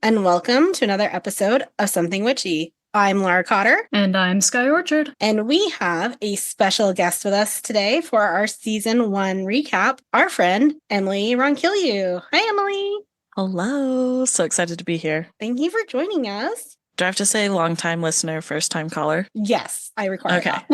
and welcome to another episode of Something Witchy. I'm Laura Cotter. And I'm Sky Orchard. And we have a special guest with us today for our Season 1 recap, our friend, Emily Ronquillo. Hi, Emily. Hello. So excited to be here. Thank you for joining us. Do I have to say long-time listener, first-time caller? Yes, I require that.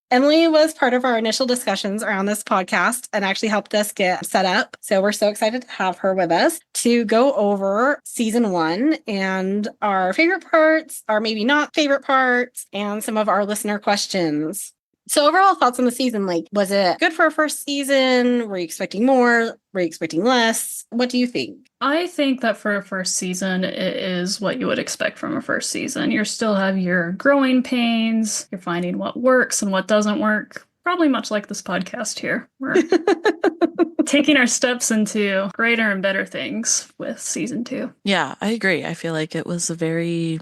Emily was part of our initial discussions around this podcast and actually helped us get set up. So we're so excited to have her with us to go over Season 1 and our favorite parts, our maybe not favorite parts, and some of our listener questions. So overall thoughts on the season, like, was it good for a first season? Were you expecting more? Were you expecting less? What do you think? I think that for a first season, it is what you would expect from a first season. You still have your growing pains. You're finding what works and what doesn't work. Probably much like this podcast here. We're taking our steps into greater and better things with season 2. Yeah, I agree. I feel like it was a very,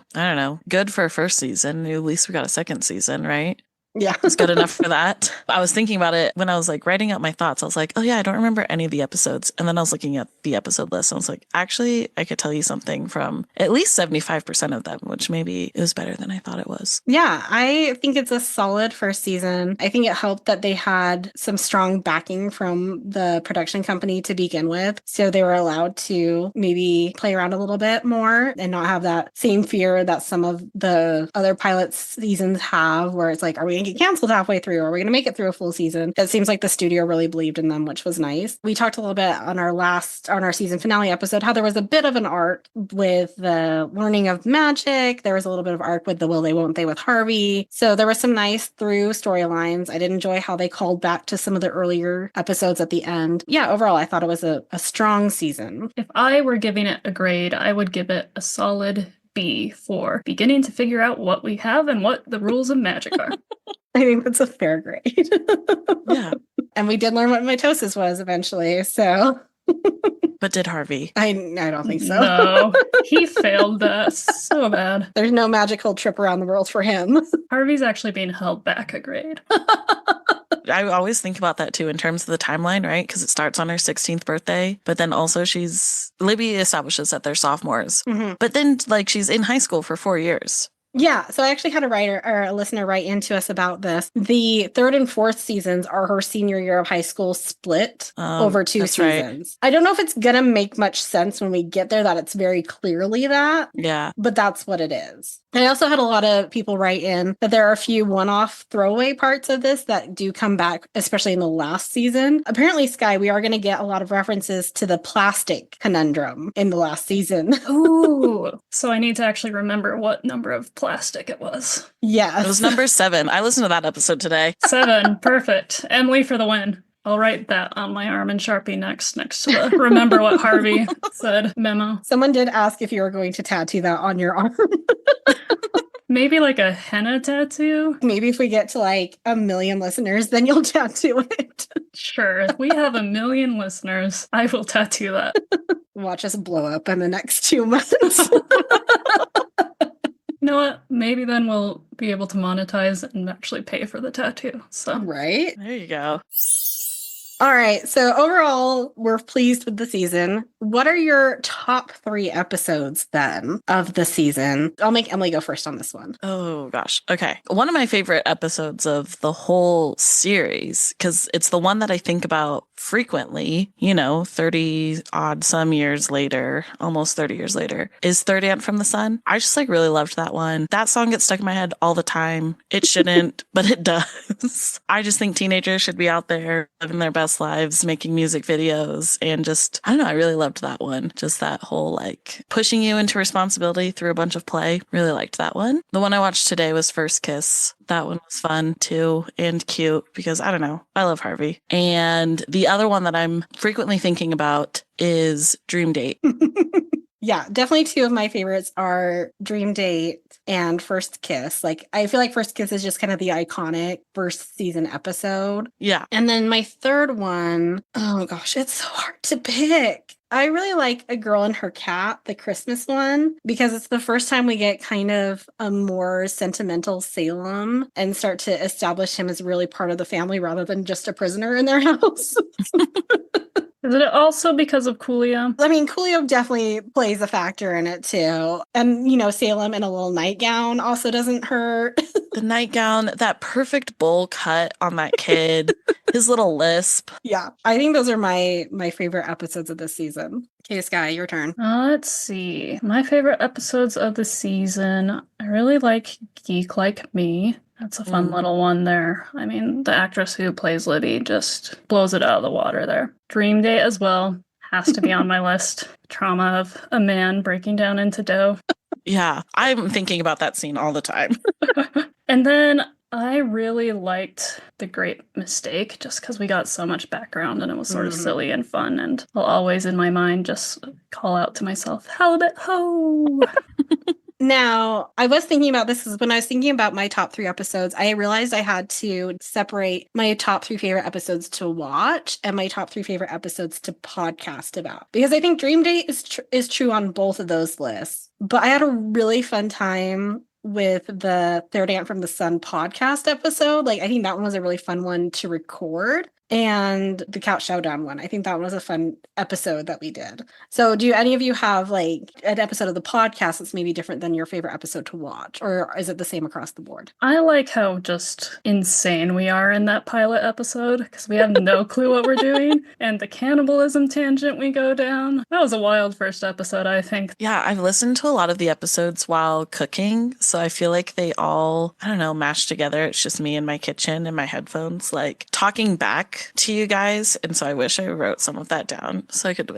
good for a first season. At least we got a second season, right? Yeah. It's good enough for that. I was thinking about it when I was like writing out my thoughts. I was like, oh yeah, I don't remember any of the episodes. And then I was looking at the episode list and I was like, actually, I could tell you something from at least 75% of them, which maybe it was better than I thought it was. Yeah, I think it's a solid first season. I think it helped that they had some strong backing from the production company to begin with. So they were allowed to maybe play around a little bit more and not have that same fear that some of the other pilot seasons have, where it's like, are we get canceled halfway through? Or are we going to make it through a full season? It seems like the studio really believed in them, which was nice. We talked a little bit on our season finale episode how there was a bit of an arc with the learning of magic. There was a little bit of arc with the will they won't they with Harvey. So there was some nice through storylines. I did enjoy how they called back to some of the earlier episodes at the end. Yeah, overall, I thought it was a strong season. If I were giving it a grade, I would give it a solid B for beginning to figure out what we have and what the rules of magic are. I think that's a fair grade. Yeah. And we did learn what mitosis was eventually, so. But did Harvey? I don't think so. No, he failed that so bad. There's no magical trip around the world for him. Harvey's actually being held back a grade. I always think about that too in terms of the timeline, right? Because it starts on her 16th birthday, but then also Libby establishes that they're sophomores. Mm-hmm. But then she's in high school for 4 years. Yeah, so I actually had a listener write into us about this. The 3rd and 4th seasons are her senior year of high school split over 2 seasons. Right. I don't know if it's going to make much sense when we get there that it's very clearly that. Yeah. But that's what it is. I also had a lot of people write in that there are a few one-off throwaway parts of this that do come back, especially in the last season. Apparently, Sky, we are going to get a lot of references to the plastic conundrum in the last season. Ooh. So I need to actually remember what number of plastic it was. Yes. It was number 7. I listened to that episode today. 7. Perfect. Emily for the win. I'll write that on my arm in Sharpie next to the remember what Harvey said memo. Someone did ask if you were going to tattoo that on your arm. Maybe like a henna tattoo? Maybe if we get to 1 million listeners, then you'll tattoo it. Sure. If we have 1 million listeners, I will tattoo that. Watch us blow up in the next 2 months. You know what? Maybe then we'll be able to monetize and actually pay for the tattoo. So right? There you go. All right. So overall, we're pleased with the season. What are your top 3 episodes then of the season? I'll make Emily go first on this one. Oh, gosh. Okay. One of my favorite episodes of the whole series, because it's the one that I think about frequently, 30 odd some years later, almost 30 years later, is Third Aunt from the Sun. I just really loved that one. That song gets stuck in my head all the time. It shouldn't, but it does. I just think teenagers should be out there living their best lives, making music videos, and just, I don't know, I really loved that one. Just that whole pushing you into responsibility through a bunch of play. Really liked that one. The one I watched today was First Kiss. That one was fun too and cute because I don't know, I love Harvey. And the other one that I'm frequently thinking about is Dream Date. Yeah, definitely 2 of my favorites are Dream Date and First Kiss. I feel like First Kiss is just kind of the iconic first season episode. Yeah. And then my third one, oh gosh, it's so hard to pick. I really like A Girl and Her Cat, the Christmas one, because it's the first time we get kind of a more sentimental Salem and start to establish him as really part of the family rather than just a prisoner in their house. Is it also because of Coolio? I mean, Coolio definitely plays a factor in it too. And, Salem in a little nightgown also doesn't hurt. The nightgown, that perfect bowl cut on that kid, his little lisp. Yeah, I think those are my favorite episodes of this season. Okay, Sky, your turn. Let's see. My favorite episodes of the season. I really like Geek Like Me. That's a fun little one there. I mean, the actress who plays Libby just blows it out of the water there. Dream Date as well. Has to be on my list. Trauma of a man breaking down into dough. Yeah, I'm thinking about that scene all the time. And then I really liked The Great Mistake just because we got so much background and it was sort of silly and fun. And I'll always in my mind just call out to myself, Halibut ho! Now, I was thinking about this because when I was thinking about my top 3 episodes, I realized I had to separate my top 3 favorite episodes to watch and my top 3 favorite episodes to podcast about. Because I think Dream Date is true on both of those lists. But I had a really fun time with the Third Aunt from the Sun podcast episode. I think that one was a really fun one to record. And the Couch Showdown one. I think that was a fun episode that we did. So do any of you have an episode of the podcast that's maybe different than your favorite episode to watch? Or is it the same across the board? I like how just insane we are in that pilot episode because we have no clue what we're doing. And the cannibalism tangent we go down. That was a wild first episode, I think. Yeah, I've listened to a lot of the episodes while cooking. So I feel like they all, mashed together. It's just me in my kitchen and my headphones, talking back to you guys. And so I wish I wrote some of that down so I could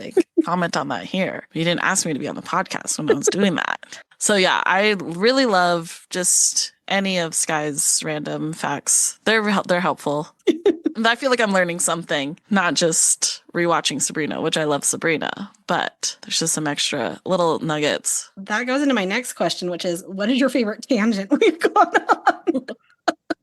comment on that here. You didn't ask me to be on the podcast when I was doing that. So yeah, I really love just any of Sky's random facts. They're helpful. And I feel like I'm learning something, not just rewatching Sabrina, which I love Sabrina, but there's just some extra little nuggets. That goes into my next question, which is, what is your favorite tangent we've gone on?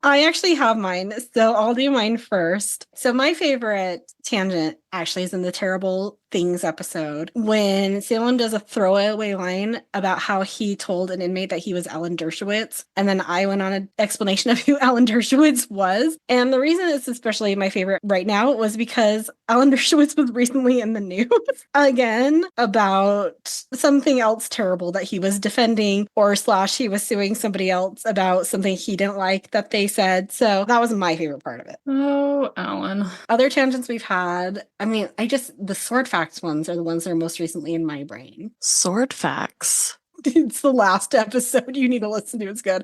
I actually have mine, so I'll do mine first. So my favorite tangent actually is in the Terrible Things episode when Salem does a throwaway line about how he told an inmate that he was Alan Dershowitz. And then I went on an explanation of who Alan Dershowitz was. And the reason it's especially my favorite right now was because Alan Dershowitz was recently in the news again about something else terrible that he was defending or / he was suing somebody else about something he didn't like that they said. So that was my favorite part of it. Oh, Alan. Other tangents we've had, the sword facts ones are the ones that are most recently in my brain. Sword facts. It's the last episode you need to listen to. It's good.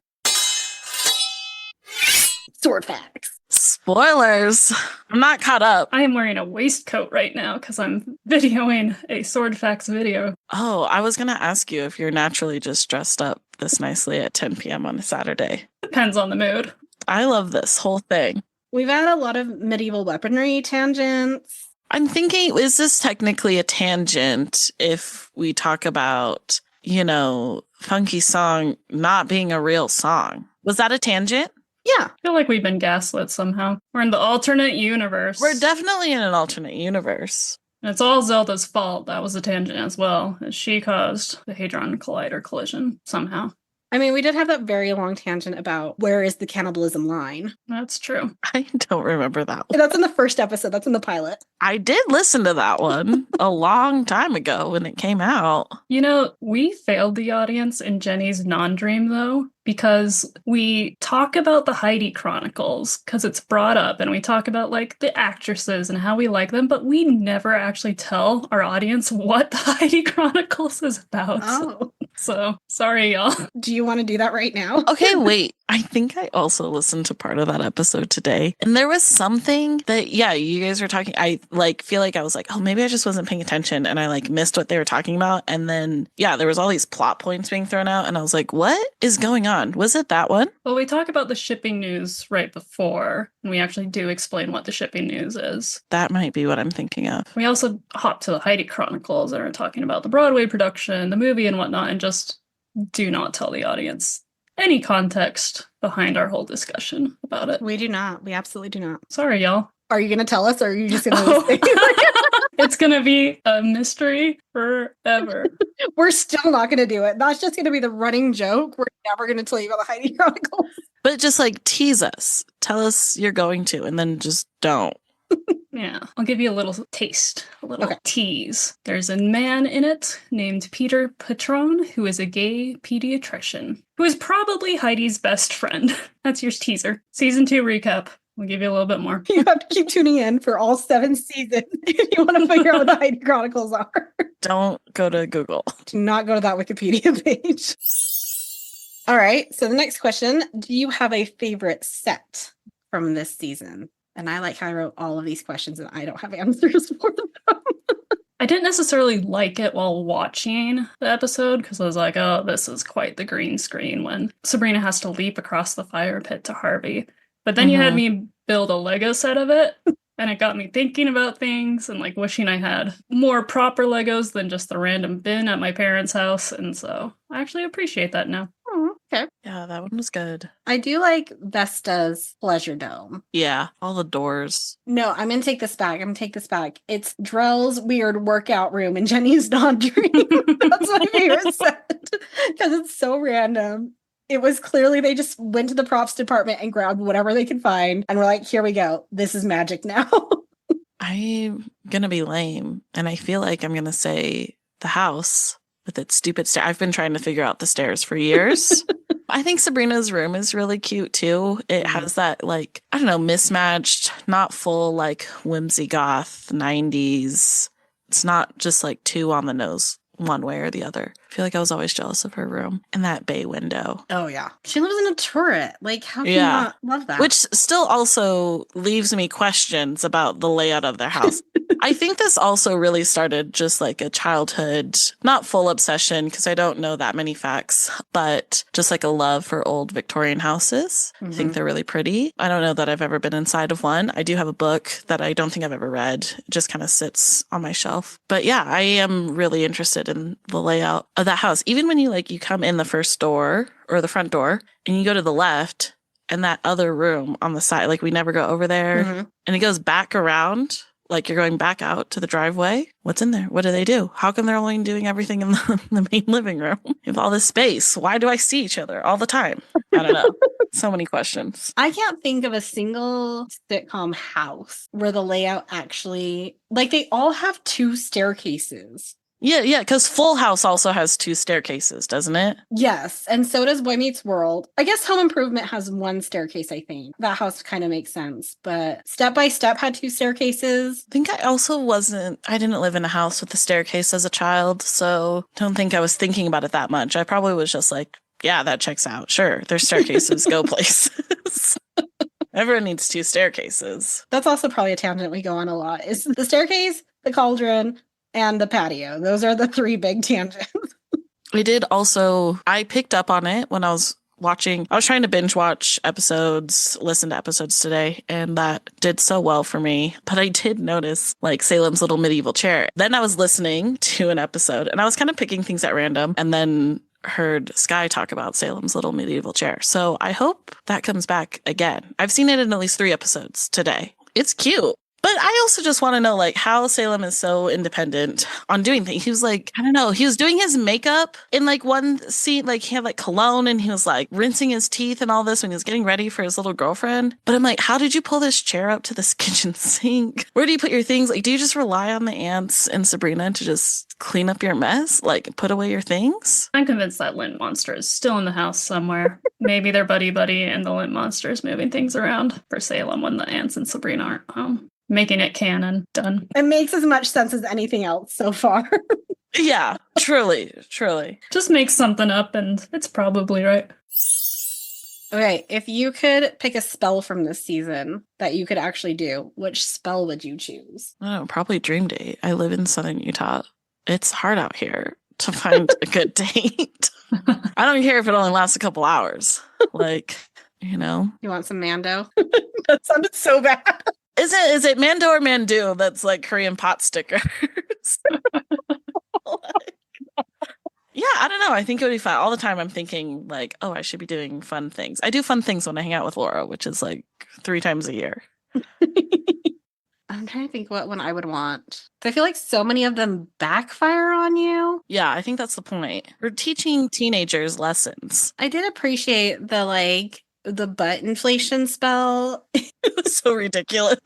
Sword facts. Spoilers. I'm not caught up. I am wearing a waistcoat right now because I'm videoing a sword facts video. Oh, I was going to ask you if you're naturally just dressed up this nicely at 10 p.m. on a Saturday. Depends on the mood. I love this whole thing. We've had a lot of medieval weaponry tangents. I'm thinking, is this technically a tangent if we talk about, Funky Song not being a real song? Was that a tangent? Yeah. I feel like we've been gaslit somehow. We're in the alternate universe. We're definitely in an alternate universe. And it's all Zelda's fault. That was a tangent as well. She caused the Hadron Collider collision somehow. We did have that very long tangent about where is the cannibalism line. That's true. I don't remember that one. That's in the first episode. That's in the pilot. I did listen to that one a long time ago when it came out. We failed the audience in Jenny's non-dream, though, because we talk about the Heidi Chronicles because it's brought up and we talk about the actresses and how we like them, but we never actually tell our audience what the Heidi Chronicles is about. Oh. So sorry, y'all. Do you want to do that right now? Okay, wait. I think I also listened to part of that episode today. And there was something that, you guys were talking. I feel like I was oh, maybe I just wasn't paying attention and I missed what they were talking about. And then, there was all these plot points being thrown out. And I was like, what is going on? Was it that one? Well, we talk about the shipping news right before, and we actually do explain what the shipping news is. That might be what I'm thinking of. We also hop to the Heidi Chronicles and are talking about the Broadway production, the movie and whatnot, and just do not tell the audience any context behind our whole discussion about it. We do not. We absolutely do not. Sorry, y'all. Are you going to tell us or are you just going to It's going to be a mystery forever. We're still not going to do it. That's just going to be the running joke. We're never going to tell you about the Heidi Chronicles. But just tease us. Tell us you're going to, and then just don't. Yeah, I'll give you a little taste, a little Okay. tease. There's a man in it named Peter Patron, who is a gay pediatrician, who is probably Heidi's best friend. That's your teaser. Season 2 recap. We'll give you a little bit more. You have to keep tuning in for all 7 seasons if you want to figure out what the Heidi Chronicles are. Don't go to Google. Do not go to that Wikipedia page. All right, so the next question, do you have a favorite set from this season? And I like how I wrote all of these questions and I don't have answers for them. I didn't necessarily like it while watching the episode because I was like, oh, this is quite the green screen when Sabrina has to leap across the fire pit to Harvey. But then you had me build a Lego set of it, and it got me thinking about things and like wishing I had more proper Legos than just the random bin at my parents' house. And so I actually appreciate that now. Oh, okay. Yeah, that one was good. I do like Vesta's Pleasure Dome. Yeah, all the doors. No, I'm going to take this back. It's Drell's weird workout room and Jenny's laundry. That's my favorite set because it's so random. It was clearly they just went to the props department and grabbed whatever they could find. And we're like, here we go. This is magic now. I'm going to be lame. And I feel like I'm going to say the house with its stupid stair. I've been trying to figure out the stairs for years. I think Sabrina's room is really cute too. It has that like, I don't know, mismatched, not full like whimsy goth 90s. It's not just like too on the nose one way or the other. I feel like I was always jealous of her room and that bay window. Oh, yeah. She lives in a turret. Like, how can you Yeah. not love that? Which still also leaves me questions about the layout of their house. I think this also really started just like a childhood, not full obsession, because I don't know that many facts, but just like a love for old Victorian houses. I think they're really pretty. I don't know that I've ever been inside of one. I do have a book that I don't think I've ever read. It just kind of sits on my shelf. But yeah, I am really interested in the layout of that house. Even when you come in the first door or the front door and you go to the left and that other room on the side, like we never go over there and it goes back around. Like you're going back out to the driveway. What's in there? What do they do? How come they're only doing everything in the main living room? You have all this space. Why do I see each other all the time? I don't know. So many questions. I can't think of a single sitcom house where the layout actually, like they all have 2 staircases. Yeah, because Full House also has 2 staircases, doesn't it? Yes, and so does Boy Meets World. I guess Home Improvement has 1 staircase, I think. That house kind of makes sense, but Step by Step had 2 staircases. I think I didn't live in a house with a staircase as a child, so don't think I was thinking about it that much. I probably was just like, yeah, that checks out. Sure, there's staircases, go places. Everyone needs 2 staircases. That's also probably a tangent we go on a lot. Is the staircase, the cauldron, and the patio. Those are the 3 big tangents. I picked up on it when I was trying to binge watch episodes, listen to episodes today, and that did so well for me. But I did notice like Salem's Little Medieval Chair. Then I was listening to an episode and I was kind of picking things at random and then heard Sky talk about Salem's Little Medieval Chair. So I hope that comes back again. I've seen it in at least 3 episodes today. It's cute. But I also just want to know, like, how Salem is so independent on doing things. He was like, I don't know, he was doing his makeup in, like, one scene. Like, he had, like, cologne, and he was, like, rinsing his teeth and all this when he was getting ready for his little girlfriend. But I'm like, how did you pull this chair up to this kitchen sink? Where do you put your things? Like, do you just rely on the aunts and Sabrina to just clean up your mess? Like, put away your things? I'm convinced that lint monster is still in the house somewhere. Maybe they're buddy-buddy, and the lint monster is moving things around for Salem when the aunts and Sabrina aren't home. Making it canon. Done. It makes as much sense as anything else so far. Yeah, truly. Just make something up and it's probably right. Okay, if you could pick a spell from this season that you could actually do, which spell would you choose? I don't know, probably Dream Date. I live in Southern Utah. It's hard out here to find a good date. I don't care if it only lasts a couple hours. Like, you know. You want some Mando? That sounded so bad. Is it Mando or Mandu that's like Korean pot stickers? Yeah, I don't know. I think it would be fun. All the time I'm thinking like, oh, I should be doing fun things. I do fun things when I hang out with Laura, which is like 3 times a year. I'm trying to think what one I would want. I feel like so many of them backfire on you. Yeah, I think that's the point. We're teaching teenagers lessons. I did appreciate the like the butt inflation spell. It was so ridiculous.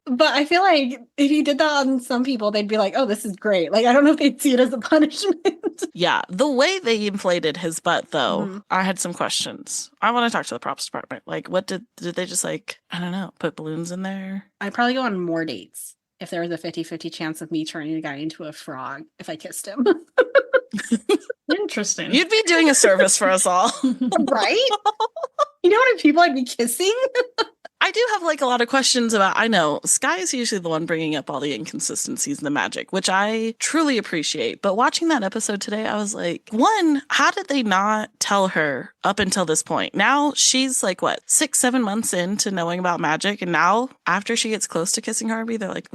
But I feel like if you did that on some people, they'd be like, oh, this is great. Like, I don't know if they'd see it as a punishment. Yeah, the way they inflated his butt, though, I had some questions. I want to talk to the props department. Like, what did they just, like, I don't know, put balloons in there? I'd probably go on more dates if there was a 50-50 chance of me turning a guy into a frog if I kissed him. Interesting. You'd be doing a service for us all. Right? You know how many people I'd be kissing? I do have like a lot of questions about, I know Sky is usually the one bringing up all the inconsistencies in the magic, which I truly appreciate. But watching that episode today, I was like, one, how did they not tell her up until this point? Now she's like, what, 6-7 months into knowing about magic. And now after she gets close to kissing Harvey, they're like,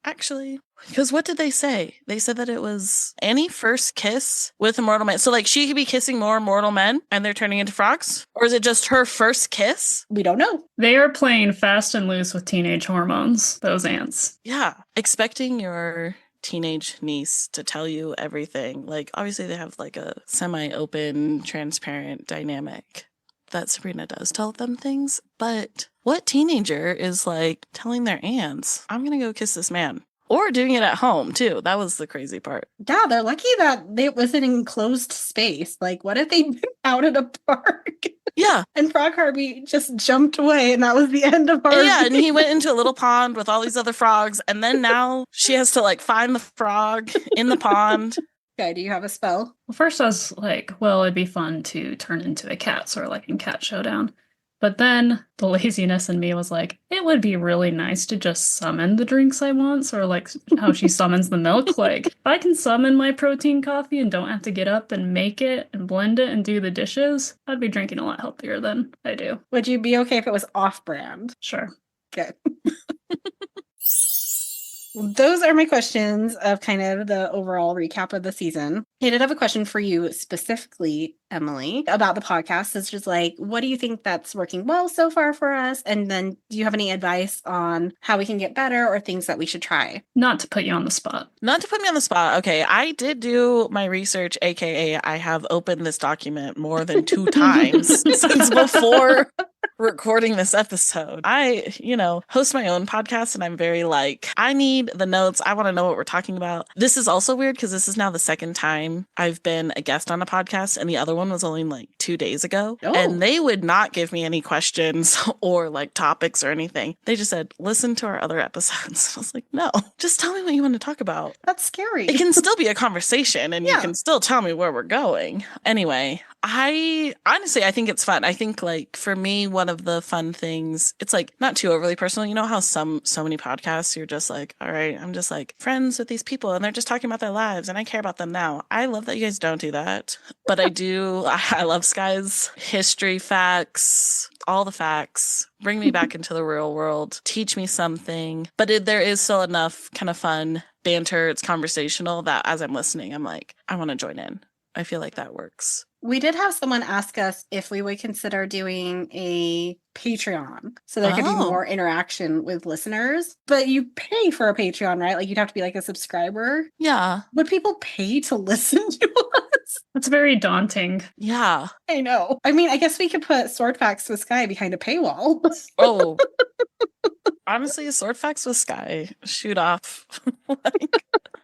actually, because what did they say? They said that it was any first kiss with a mortal man. So like she could be kissing more mortal men and they're turning into frogs? Or is it just her first kiss? We don't know. They are playing fast and loose with teenage hormones, those ants. Yeah. Expecting your teenage niece to tell you everything. Like obviously they have like a semi-open, transparent dynamic that Sabrina does tell them things. But what teenager is like telling their aunts, I'm going to go kiss this man? Or doing it at home, too. That was the crazy part. Yeah, they're lucky that it was an enclosed space. Like, what if they'd been out at a park? Yeah. And Frog Harvey just jumped away, and that was the end of Harvey. Yeah, and he went into a little pond with all these other frogs, and then now she has to, like, find the frog in the pond. Okay, do you have a spell? Well, first I was like, well, it'd be fun to turn into a cat, sort of like in Cat Showdown. But then the laziness in me was like, it would be really nice to just summon the drinks I want. Sort of like how she summons the milk. Like, if I can summon my protein coffee and don't have to get up and make it and blend it and do the dishes, I'd be drinking a lot healthier than I do. Would you be okay if it was off-brand? Sure. Good. Those are my questions of kind of the overall recap of the season. I did have a question for you specifically, Emily, about the podcast. It's just like, what do you think that's working well so far for us? And then do you have any advice on how we can get better or things that we should try? Not to put you on the spot. Not to put me on the spot. Okay, I did do my research, aka I have opened this document more than 2 times since before recording this episode. I, host my own podcast and I'm very like, I need the notes. I want to know what we're talking about. This is also weird because this is now the second time I've been a guest on a podcast and the other one was only like 2 days ago. Oh. And they would not give me any questions or like topics or anything. They just said, listen to our other episodes. I was like, no, just tell me what you want to talk about. That's scary. It can still be a conversation and you can still tell me where we're going. Anyway, I think it's fun. I think like for me, one of the fun things, it's like not too overly personal. You know how so many podcasts, you're just like, all right, I'm just like friends with these people and they're just talking about their lives and I care about them now. I love that you guys don't do that, but I do. I love Sky's history facts, all the facts. Bring me back into the real world. Teach me something. But there is still enough kind of fun banter. It's conversational that as I'm listening, I'm like, I want to join in. I feel like that works. We did have someone ask us if we would consider doing a Patreon so there could be more interaction with listeners. But you pay for a Patreon, right? Like you'd have to be like a subscriber. Yeah. Would people pay to listen to us? That's very daunting. Yeah. I know. I mean, I guess we could put Sword Facts with Sky behind a paywall. Oh. Honestly, Sword Facts with Sky. Shoot off.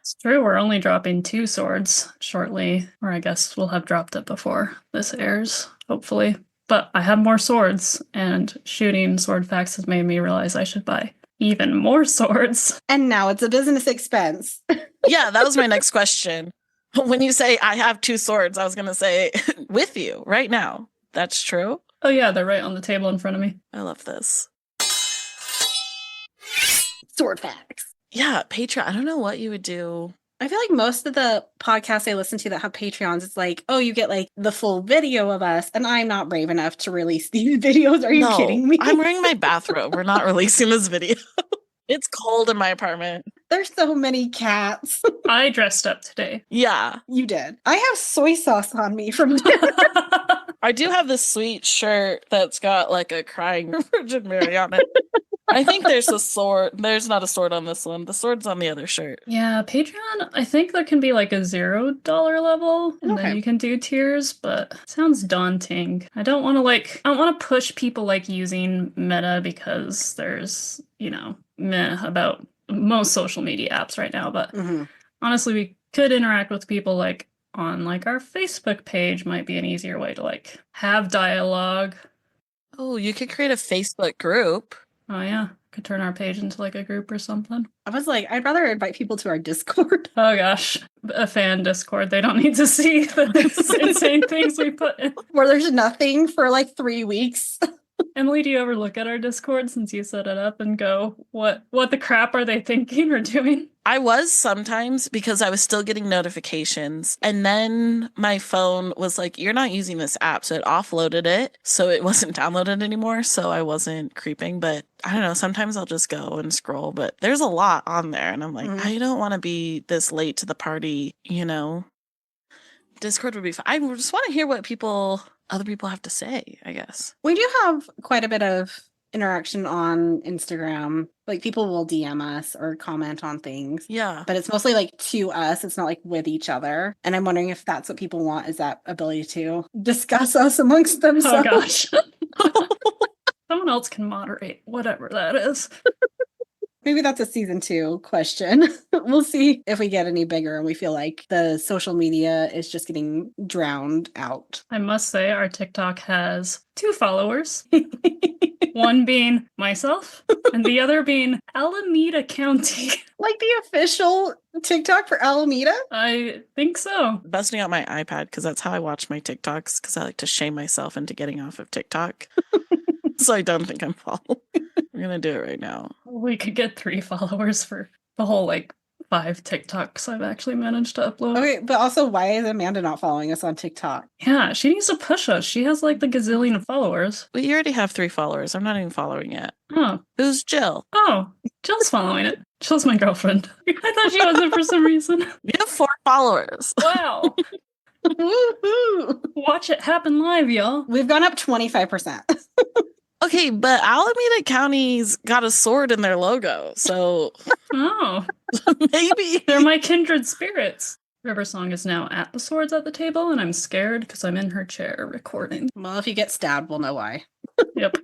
It's true, we're only dropping 2 swords shortly, or I guess we'll have dropped it before this airs, hopefully. But I have more swords, and shooting Sword Facts has made me realize I should buy even more swords. And now it's a business expense. Yeah, that was my next question. When you say I have 2 swords, I was going to say with you right now. That's true? Oh yeah, they're right on the table in front of me. I love this. Sword Facts. Yeah, Patreon. I don't know what you would do. I feel like most of the podcasts I listen to that have Patreons, it's like, oh, you get like the full video of us. And I'm not brave enough to release these videos. Are you kidding me? I'm wearing my bathrobe. We're not releasing this video. It's cold in my apartment. There's so many cats. I dressed up today. Yeah. You did. I have soy sauce on me from dinner. I do have this sweet shirt that's got like a crying Virgin Mary on it. I think there's a sword. There's not a sword on this one. The sword's on the other shirt. Yeah, Patreon, I think there can be like a $0 level, and then you can do tiers, but it sounds daunting. I don't want to push people like using Meta because there's, meh about most social media apps right now, but honestly, we could interact with people like on like our Facebook page might be an easier way to like have dialogue. Oh, you could create a Facebook group. Oh yeah, could turn our page into like a group or something. I was like, I'd rather invite people to our Discord. Oh gosh, a fan Discord. They don't need to see the insane things we put in. Where there's nothing for like 3 weeks. Emily, do you ever look at our Discord since you set it up and go, what the crap are they thinking or doing? I was sometimes because I was still getting notifications. And then my phone was like, you're not using this app. So it offloaded it. So it wasn't downloaded anymore. So I wasn't creeping. But I don't know. Sometimes I'll just go and scroll. But there's a lot on there. And I'm like, I don't want to be this late to the party, Discord would be fun. I just want to hear what other people have to say, I guess. We do have quite a bit of interaction on Instagram. Like people will DM us or comment on things. Yeah. But it's mostly like to us. It's not like with each other. And I'm wondering if that's what people want, is that ability to discuss us amongst themselves. Oh gosh. Someone else can moderate, whatever that is. Maybe that's a season 2 question. We'll see if we get any bigger and we feel like the social media is just getting drowned out. I must say our TikTok has 2 followers. One being myself and the other being Alameda County. Like the official TikTok for Alameda? I think so. Busting out my iPad because that's how I watch my TikToks because I like to shame myself into getting off of TikTok. So I don't think I'm following. I'm going to do it right now. We could get 3 followers for the whole 5 TikToks I've actually managed to upload. Okay, but also why is Amanda not following us on TikTok? Yeah, she needs to push us. She has the gazillion followers. But you already have 3 followers. I'm not even following yet. Oh. Who's Jill? Oh, Jill's following it. Jill's my girlfriend. I thought she wasn't for some reason. You have 4 followers. Wow. Woohoo! Watch it happen live, y'all. We've gone up 25%. Okay, but Alameda County's got a sword in their logo, so Oh. maybe They're my kindred spirits. River Song is now at the swords at the table, and I'm scared because I'm in her chair recording. Well, if you get stabbed, we'll know why. Yep.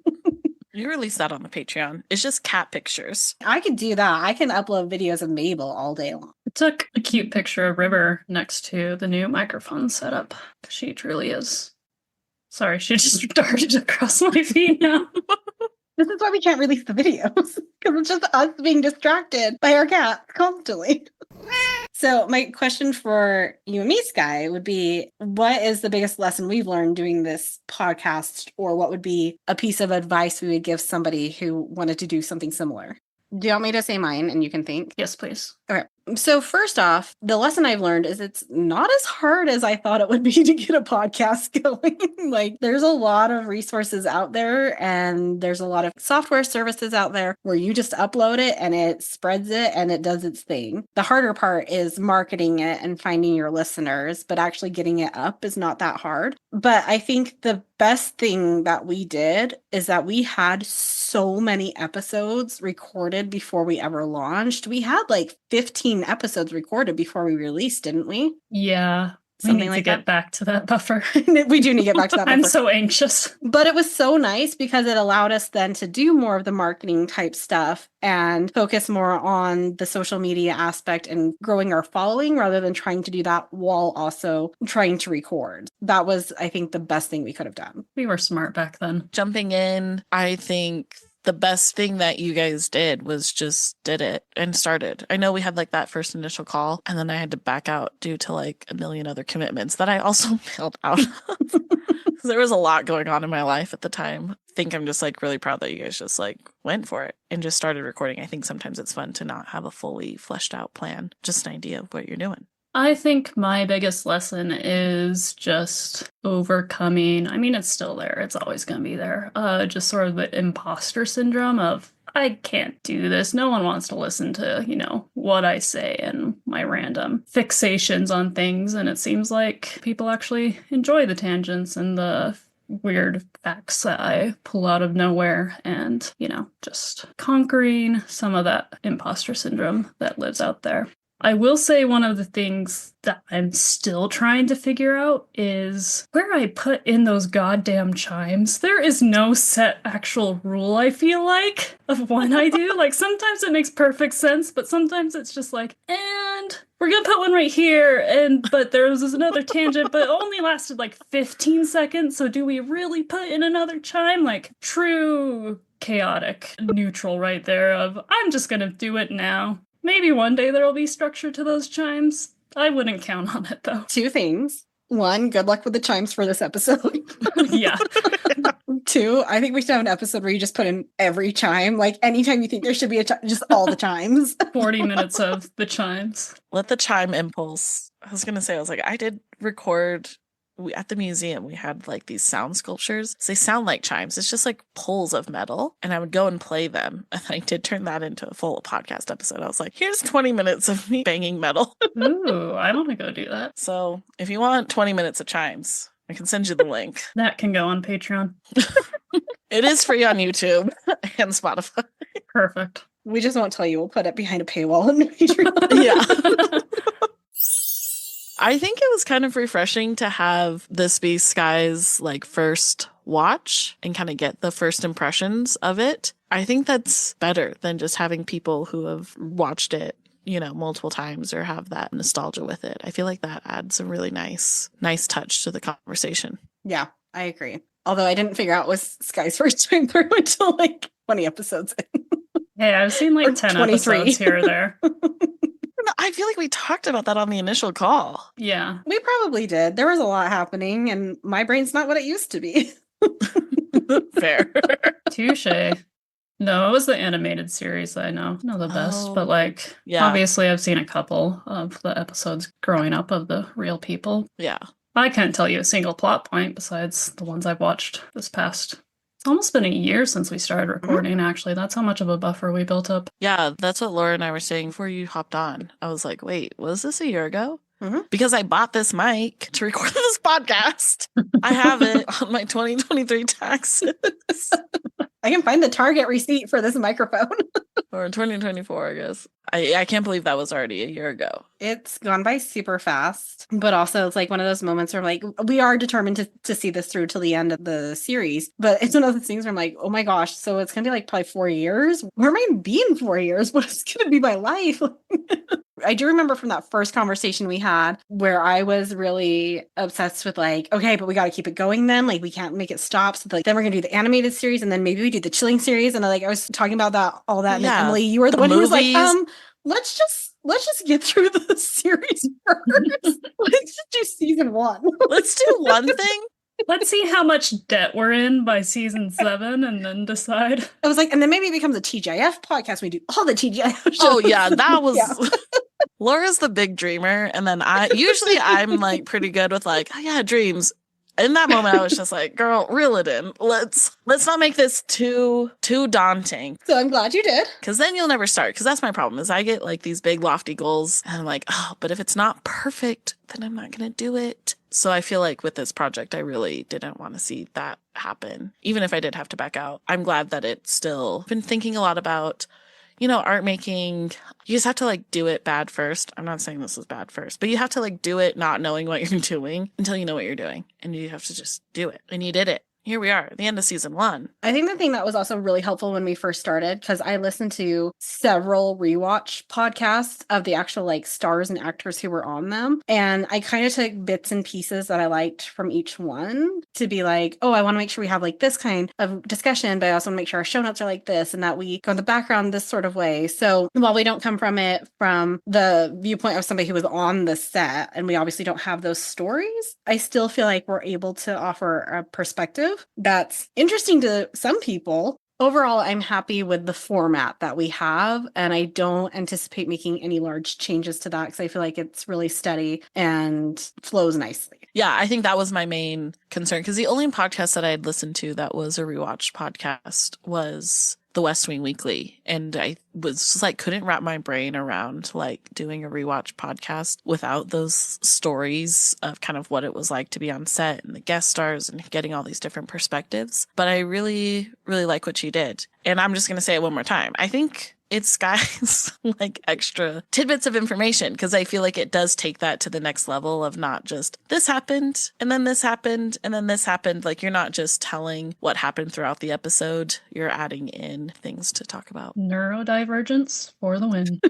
You release that on the Patreon. It's just cat pictures. I could do that. I can upload videos of Mabel all day long. I took a cute picture of River next to the new microphone setup. She truly is. Sorry, she just darted across my feed now. This is why we can't release the videos, because it's just us being distracted by our cat constantly. So my question for you and me, Sky, would be, what is the biggest lesson we've learned doing this podcast, or what would be a piece of advice we would give somebody who wanted to do something similar? Do you want me to say mine and you can think? Yes, please. Okay. So first off, the lesson I've learned is it's not as hard as I thought it would be to get a podcast going. There's a lot of resources out there and there's a lot of software services out there where you just upload it and it spreads it and it does its thing. The harder part is marketing it and finding your listeners, but actually getting it up is not that hard. But I think the best thing that we did is that we had so many episodes recorded before we ever launched. We had 15 episodes recorded before we released, didn't we? Yeah. Something we need like to get that. back to that buffer. We do need to get back to that buffer. I'm so anxious. But it was so nice because it allowed us then to do more of the marketing type stuff and focus more on the social media aspect and growing our following rather than trying to do that while also trying to record. That was, I think, the best thing we could have done. We were smart back then. Jumping in, I think the best thing that you guys did was just did it and started. I know we had that first initial call and then I had to back out due to a million other commitments that I also bailed out of. There was a lot going on in my life at the time. I think I'm just really proud that you guys just went for it and just started recording. I think sometimes it's fun to not have a fully fleshed out plan, just an idea of what you're doing. I think my biggest lesson is just overcoming. I mean, it's still there. It's always going to be there. Just sort of the imposter syndrome of, I can't do this. No one wants to listen to, what I say and my random fixations on things. And it seems like people actually enjoy the tangents and the weird facts that I pull out of nowhere and, just conquering some of that imposter syndrome that lives out there. I will say one of the things that I'm still trying to figure out is where I put in those goddamn chimes. There is no set actual rule, I feel like, of when I do. Like, sometimes it makes perfect sense, but sometimes it's just like, and we're gonna put one right here, but there was another tangent, but it only lasted like 15 seconds, so do we really put in another chime? Like, true chaotic neutral right there of, I'm just gonna do it now. Maybe one day there'll be structure to those chimes. I wouldn't count on it, though. 2 things. 1, good luck with the chimes for this episode. Yeah. 2, I think we should have an episode where you just put in every chime. Like, anytime you think there should be a chime, just all the chimes. 40 minutes of the chimes. Let the chime impulse. I was like, I did record... at the museum, we had like these sound sculptures. So they sound like chimes. It's just like poles of metal. And I would go and play them. And I did turn that into a full podcast episode. I was like, here's 20 minutes of me banging metal. Ooh, I want to go do that. So if you want 20 minutes of chimes, I can send you the link. That can go on Patreon. It is free on YouTube and Spotify. Perfect. We just won't tell you. We'll put it behind a paywall on Patreon. Yeah. I think it was kind of refreshing to have this be Sky's like first watch and kind of get the first impressions of it. I think that's better than just having people who have watched it, multiple times or have that nostalgia with it. I feel like that adds a really nice touch to the conversation. Yeah, I agree. Although I didn't figure out it was Sky's first time through until like 20 episodes in. Hey, I've seen like 10 episodes here or there. I feel like we talked about that on the initial call. Yeah. We probably did. There was a lot happening and my brain's not what it used to be. Fair. Touche. No, it was the animated series I know. Not the best, but yeah. Obviously I've seen a couple of the episodes growing up of the real people. Yeah. I can't tell you a single plot point besides the ones I've watched this past. It's almost been a year since we started recording, actually. That's how much of a buffer we built up. Yeah, that's what Laura and I were saying before you hopped on. I was like, wait, was this a year ago? Mm-hmm. Because I bought this mic to record this podcast. I have it on my 2023 taxes. I can find the Target receipt for this microphone. Or 2024, I guess. I can't believe that was already a year ago. It's gone by super fast, but also it's like one of those moments where like we are determined to see this through till the end of the series. But it's one of those things where I'm like, oh my gosh, so it's gonna be like probably 4 years. Where am I gonna be in 4 years? What is gonna be my life? I do remember from that first conversation we had where I was really obsessed with like, okay, but we got to keep it going then. Like we can't make it stop. So like, then we're going to do the animated series and then maybe we do the chilling series. And I was talking about that, all that. And then Emily, you were the one who was like, let's just get through the series first. Let's just do season 1. Let's do one thing. Let's see how much debt we're in by season 7 and then decide. I was like, and then maybe it becomes a TGIF podcast. We do all the TGIF shows. Oh yeah, that was... Yeah. Laura's the big dreamer. And then I'm like pretty good with like, oh yeah, dreams. In that moment, I was just like, girl, reel it in. Let's not make this too daunting. So I'm glad you did. Because then you'll never start. Because that's my problem is I get like these big lofty goals and I'm like, oh, but if it's not perfect, then I'm not going to do it. So I feel like with this project, I really didn't want to see that happen. Even if I did have to back out, I'm glad that it's still been thinking a lot about, art making. You just have to like do it bad first. I'm not saying this was bad first, but you have to like do it not knowing what you're doing until you know what you're doing. And you have to just do it. And you did it. Here we are at the end of season 1. I think the thing that was also really helpful when we first started, because I listened to several rewatch podcasts of the actual like stars and actors who were on them. And I kind of took bits and pieces that I liked from each one to be like, oh, I want to make sure we have like this kind of discussion, but I also want to make sure our show notes are like this and that we go in the background this sort of way. So while we don't come from it from the viewpoint of somebody who was on the set, and we obviously don't have those stories, I still feel like we're able to offer a perspective that's interesting to some people. Overall, I'm happy with the format that we have, and I don't anticipate making any large changes to that because I feel like it's really steady and flows nicely. Yeah, I think that was my main concern because the only podcast that I had listened to that was a rewatch podcast was The West Wing Weekly, and I was just like couldn't wrap my brain around like doing a rewatch podcast without those stories of kind of what it was like to be on set and the guest stars and getting all these different perspectives. But I really, really like what she did. And I'm just going to say it one more time. I think it's guys like extra tidbits of information, because I feel like it does take that to the next level of not just this happened and then this happened and then this happened. Like you're not just telling what happened throughout the episode, you're adding in things to talk about. Neurodivergence for the win.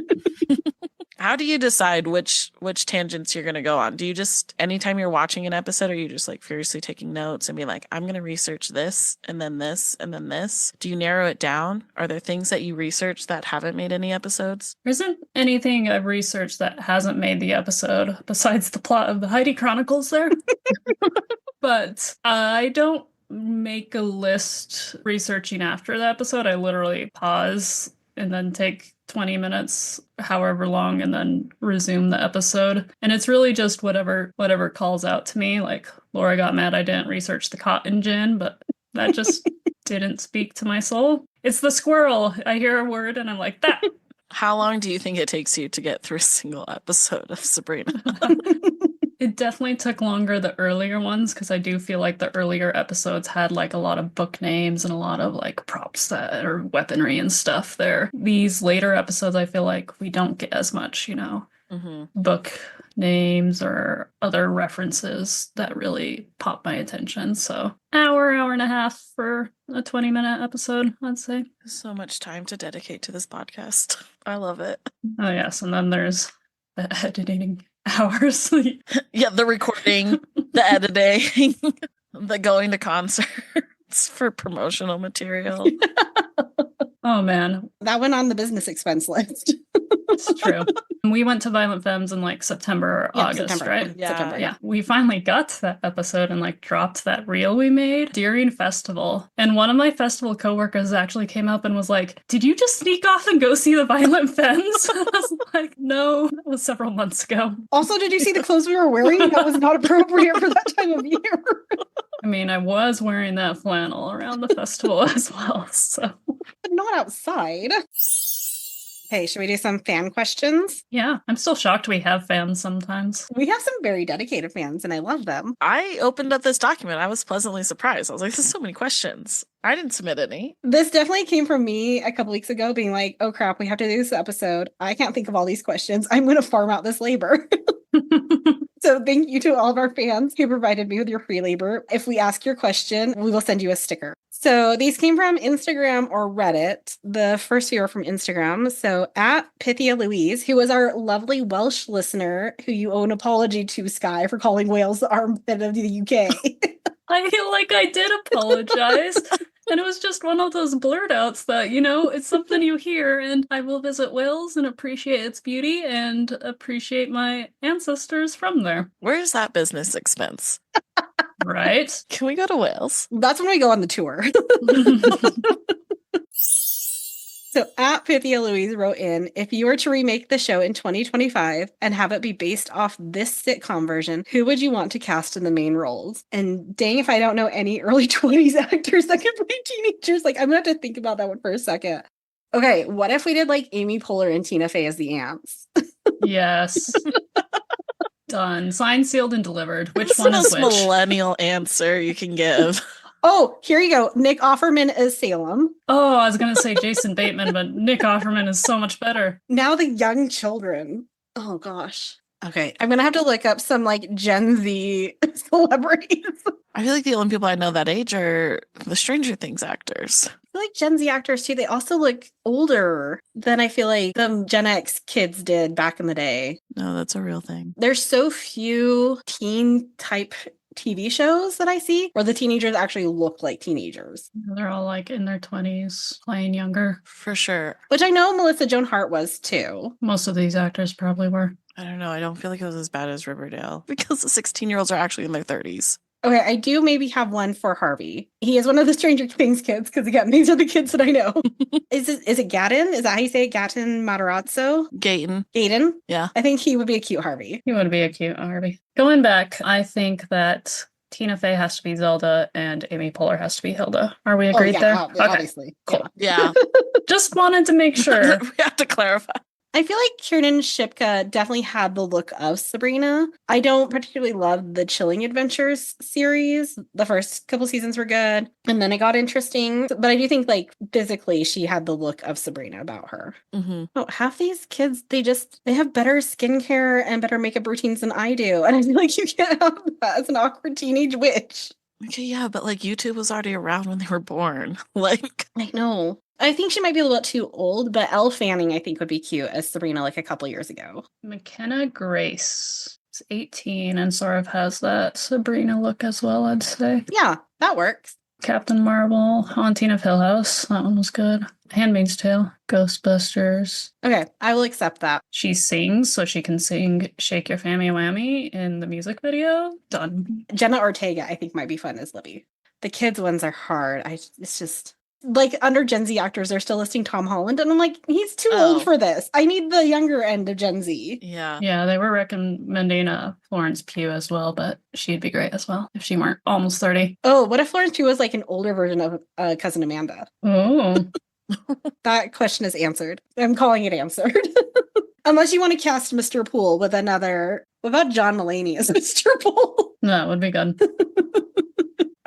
How do you decide which tangents you're going to go on? Do you just, anytime you're watching an episode, are you just like furiously taking notes and be like, I'm going to research this and then this and then this? Do you narrow it down? Are there things that you research that haven't made any episodes? There isn't anything I've researched that hasn't made the episode besides the plot of the Heidi Chronicles there. But I don't make a list researching after the episode. I literally pause and then take 20 minutes, however long, and then resume the episode. And it's really just whatever calls out to me. Like, Laura got mad I didn't research the cotton gin, but that just didn't speak to my soul. It's the squirrel. I hear a word and I'm like, that. How long do you think it takes you to get through a single episode of Sabrina? It definitely took longer the earlier ones, because I do feel like the earlier episodes had like a lot of book names and a lot of like props that or weaponry and stuff there. These later episodes, I feel like we don't get as much, book names or other references that really pop my attention. So hour and a half for a 20-minute episode, I'd say. So much time to dedicate to this podcast. I love it. Oh yes, and then there's the editing hours. Yeah, the recording, the editing, the going to concerts for promotional material. Oh man, that went on the business expense list. It's true. We went to Violent Femmes in like September or August, September. right? Yeah. September, Yeah, we finally got to that episode and like dropped that reel we made during festival. And one of my festival coworkers actually came up and was like, "Did you just sneak off and go see the Violent Femmes?" I was like, "No, that was several months ago." Also, did you see the clothes we were wearing? That was not appropriate for that time of year. I mean, I was wearing that flannel around the festival as well, so. But not outside. Hey, should we do some fan questions? Yeah, I'm still shocked we have fans sometimes. We have some very dedicated fans, and I love them. I opened up this document. I was pleasantly surprised. I was like, there's so many questions. I didn't submit any. This definitely came from me a couple weeks ago being like, oh crap, we have to do this episode. I can't think of all these questions. I'm going to farm out this labor. So thank you to all of our fans who provided me with your free labor. If we ask your question, we will send you a sticker. So these came from Instagram or Reddit. The first few are from Instagram. So at Pythia Louise, who was our lovely Welsh listener, who you owe an apology to, Sky, for calling Wales the armpit of the UK. I feel like I did apologize. And it was just one of those blurt outs that, it's something you hear, and I will visit Wales and appreciate its beauty and appreciate my ancestors from there. Where's that business expense? Right? Can we go to Wales? That's when we go on the tour. So at Pythia Louise wrote in, if you were to remake the show in 2025 and have it be based off this sitcom version, who would you want to cast in the main roles? And dang if I don't know any early 20s actors that can play teenagers. Like, I'm going to have to think about that one for a second. Okay, what if we did like Amy Poehler and Tina Fey as the aunts? Yes. Done. Signed, sealed, and delivered. Which That's one the is most which? millennial answer you can give. Oh, here you go. Nick Offerman as Salem. Oh, I was going to say Jason Bateman, but Nick Offerman is so much better. Now the young children. Oh, gosh. Okay, I'm going to have to look up some like Gen Z celebrities. I feel like the only people I know that age are the Stranger Things actors. I feel like Gen Z actors too, they also look older than I feel like the Gen X kids did back in the day. No, that's a real thing. There's so few teen type TV shows that I see where the teenagers actually look like teenagers. They're all like in their 20s, playing younger. For sure. Which I know Melissa Joan Hart was too. Most of these actors probably were. I don't know. I don't feel like it was as bad as Riverdale because the 16-year-olds are actually in their 30s. Okay, I do maybe have one for Harvey. He is one of the Stranger Things kids, because again, these are the kids that I know. Is it Gatton? Is that how you say it? Gatton Matarazzo? Gaten. Gaten? Yeah. I think he would be a cute Harvey. He would be a cute Harvey. Going back, I think that Tina Fey has to be Zelda and Amy Poehler has to be Hilda. Are we agreed there? Obviously. Cool. Yeah. Just wanted to make sure. We have to clarify. I feel like Kiernan Shipka definitely had the look of Sabrina. I don't particularly love the Chilling Adventures series. The first couple seasons were good, and then it got interesting. But I do think, like, physically, she had the look of Sabrina about her. Mm-hmm. Oh, half these kids, they have better skincare and better makeup routines than I do. And I feel like you can't have that as an awkward teenage witch. Okay, yeah, but like YouTube was already around when they were born. Like, I know. I think she might be a little too old, but Elle Fanning, I think, would be cute as Sabrina like a couple years ago. McKenna Grace is 18 and sort of has that Sabrina look as well, I'd say. Yeah, that works. Captain Marvel, Haunting of Hill House. That one was good. Handmaid's Tale, Ghostbusters. Okay, I will accept that. She sings, so she can sing Shake Your Fammy Whammy in the music video. Done. Jenna Ortega, I think, might be fun as Libby. The kids ones are hard. It's just... Like, under Gen Z actors, they're still listing Tom Holland, and I'm like, he's too old for this. I need the younger end of Gen Z. yeah. Yeah, they were recommending Florence Pugh as well, but she'd be great as well if she weren't almost 30. Oh, what if Florence Pugh was like an older version of Cousin Amanda? Oh. That question is answered. I'm calling it answered. Unless you want to cast Mr. Poole with another... What about John Mulaney as Mr. Poole? That would be good.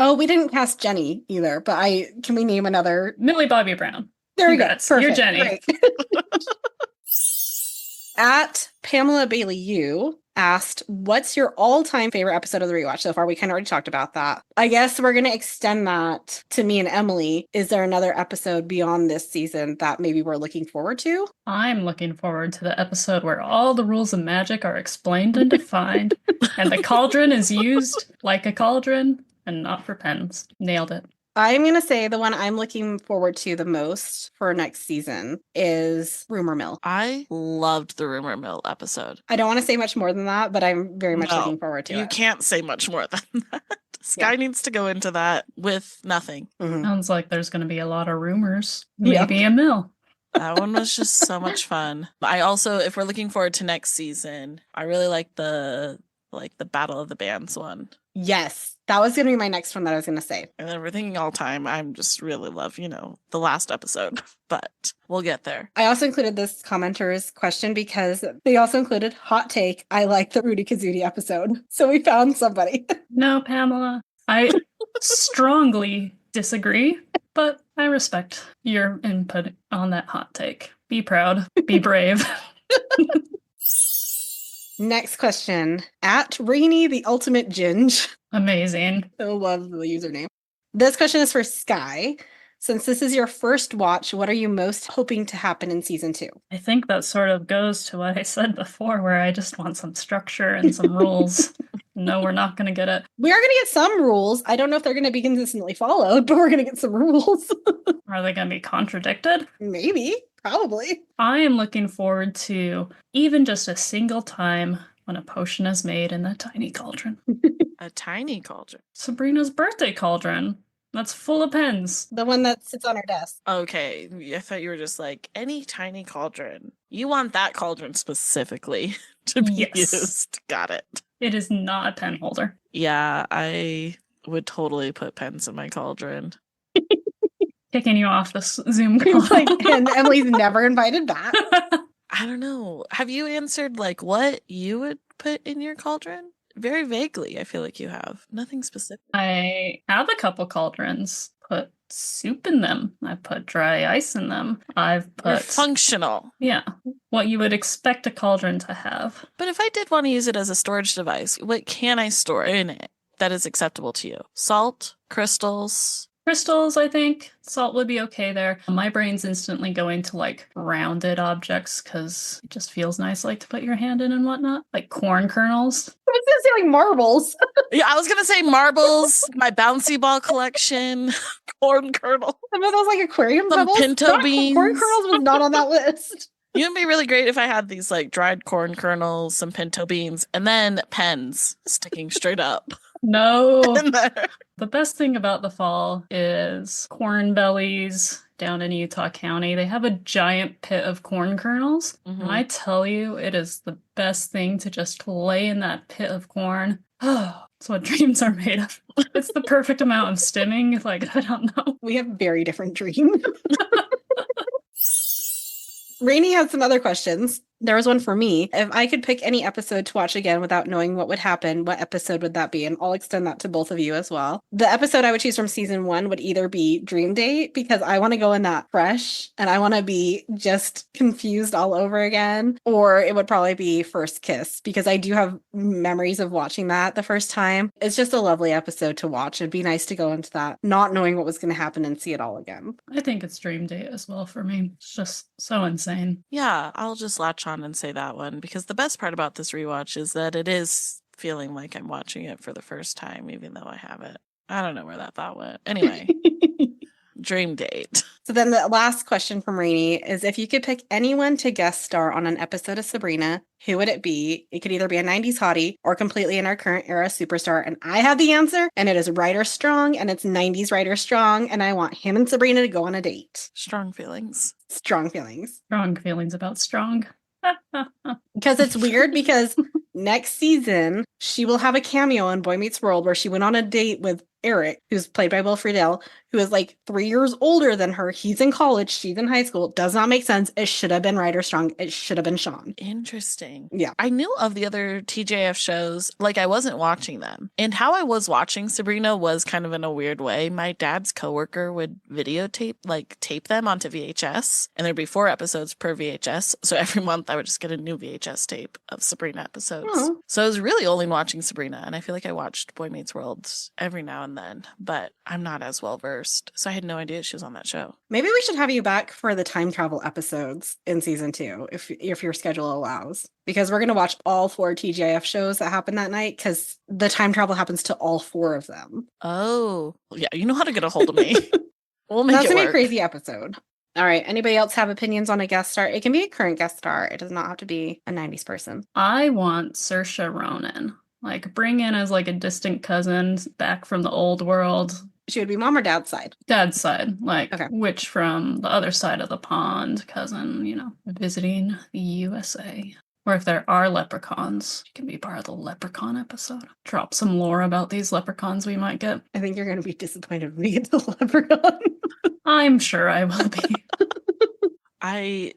Oh, we didn't cast Jenny either, but can we name another? Millie Bobby Brown. There we go. Congrats. Perfect. You're Jenny. Great. At Pamela Bailey U asked, what's your all-time favorite episode of the rewatch? So far, we kind of already talked about that. I guess we're going to extend that to me and Emily. Is there another episode beyond this season that maybe we're looking forward to? I'm looking forward to the episode where all the rules of magic are explained and defined, and the cauldron is used like a cauldron and not for pens. Nailed it. I'm going to say the one I'm looking forward to the most for next season is Rumor Mill. I loved the Rumor Mill episode. I don't want to say much more than that, but I'm very much looking forward to it. You can't say much more than that. Sky needs to go into that with nothing. Mm-hmm. Sounds like there's going to be a lot of rumors. Maybe a mill. That one was just so much fun. I also, if we're looking forward to next season, I really like the Battle of the Bands one. Yes, that was going to be my next one that I was going to say. And then we're thinking all time, I'm just really love, the last episode, but we'll get there. I also included this commenter's question because they also included hot take. I like the Rudy Kazudi episode. So we found somebody. No, Pamela. I strongly disagree, but I respect your input on that hot take. Be proud. Be brave. Next question. At Rainy the Ultimate Ginge. Amazing. I love the username. This question is for Sky. Since this is your first watch, what are you most hoping to happen in season 2? I think that sort of goes to what I said before, where I just want some structure and some rules. No, we're not going to get it. We are going to get some rules. I don't know if they're going to be consistently followed, but we're going to get some rules. Are they going to be contradicted? Maybe. Probably. I am looking forward to even just a single time when a potion is made in that tiny cauldron. A tiny cauldron. Sabrina's birthday cauldron. That's full of pens. The one that sits on her desk. Okay, I thought you were just like, any tiny cauldron. You want that cauldron specifically to be used. Got it. It is not a pen holder. Yeah, I would totally put pens in my cauldron. Kicking you off this Zoom call. And Emily's never invited back. I don't know. Have you answered like what you would put in your cauldron? Very vaguely, I feel like you have. Nothing specific. I have a couple cauldrons. Put soup in them. I put dry ice in them. I've You're put functional. Yeah. What you would expect a cauldron to have. But if I did want to use it as a storage device, what can I store in it that is acceptable to you? Salt, crystals. Crystals, I think. Salt would be okay there. My brain's instantly going to like rounded objects because it just feels nice like to put your hand in and whatnot. Like corn kernels. I was going to say like marbles. Yeah, I was going to say marbles, my bouncy ball collection, corn kernel. Some of those like aquarium Some pebbles. pinto beans. Corn kernels was not on that list. It would be really great if I had these like dried corn kernels, some pinto beans, and then pens sticking straight up. No. In there. The best thing about the fall is corn bellies down in Utah County. They have a giant pit of corn kernels. Mhm. And I tell you, it is the best thing to just lay in that pit of corn. Oh, It's what dreams are made of. It's the perfect amount of stimming. Like, I don't know. We have very different dreams. Rainey had some other questions. There was one for me. If I could pick any episode to watch again without knowing what would happen, what episode would that be? And I'll extend that to both of you as well. The episode I would choose from season 1 would either be Dream Date, because I want to go in that fresh and I want to be just confused all over again. Or it would probably be First Kiss, because I do have memories of watching that the first time. It's just a lovely episode to watch. It'd be nice to go into that not knowing what was going to happen and see it all again. I think it's Dream Date as well for me. It's just so insane. Yeah, I'll just latch on and say that one, because the best part about this rewatch is that it is feeling like I'm watching it for the first time, even though I haven't. I don't know where that thought went. Anyway, Dream Date. So then the last question from Rainey is, if you could pick anyone to guest star on an episode of Sabrina, who would it be? It could either be a 90s hottie or completely in our current era superstar. And I have the answer, and it is Ryder Strong, and it's 90s Ryder Strong, and I want him and Sabrina to go on a date. Strong feelings. Strong feelings. Strong feelings about Strong. Because it's weird, because next season she will have a cameo in Boy Meets World where she went on a date with Eric, who's played by Will Friedle, who is like 3 years older than her. He's in college, she's in high school. It does not make sense. It should have been Ryder Strong. It should have been Sean. Interesting. Yeah. I knew of the other TJF shows, like I wasn't watching them. And how I was watching Sabrina was kind of in a weird way. My dad's coworker would videotape, like tape them onto VHS, and there'd be 4 episodes per VHS. So every month I would just get a new VHS tape of Sabrina episodes. Oh. So I was really only watching Sabrina, and I feel like I watched Boy Meets World every now and then, but I'm not as well versed. So I had no idea she was on that show. Maybe we should have you back for the time travel episodes in season 2, if your schedule allows, because we're going to watch all 4 TGIF shows that happen that night, because the time travel happens to all 4 of them. Oh, yeah, you know how to get a hold of me. We'll make That's it gonna be work. a crazy episode. All right. Anybody else have opinions on a guest star? It can be a current guest star. It does not have to be a 90s person. I want Saoirse Ronan. Like, bring in as like a distant cousin back from the old world. She would be mom or dad's side. Dad's side, like Okay. witch from the other side of the pond, cousin, visiting the USA. Or if there are leprechauns, she can be part of the leprechaun episode. Drop some lore about these leprechauns we might get. I think you're going to be disappointed when we get to the leprechaun. I'm sure I will be.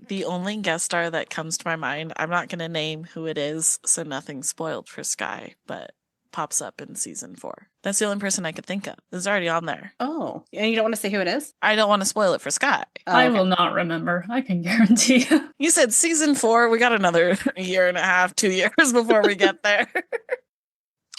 The only guest star that comes to my mind, I'm not going to name who it is, so nothing's spoiled for Sky, but pops up in season 4. That's the only person I could think of. It's already on there. Oh, and you don't want to say who it is? I don't want to spoil it for Sky. Oh, I okay. will not remember. I can guarantee you. You said season 4. We got another year and a half, 2 years before we get there.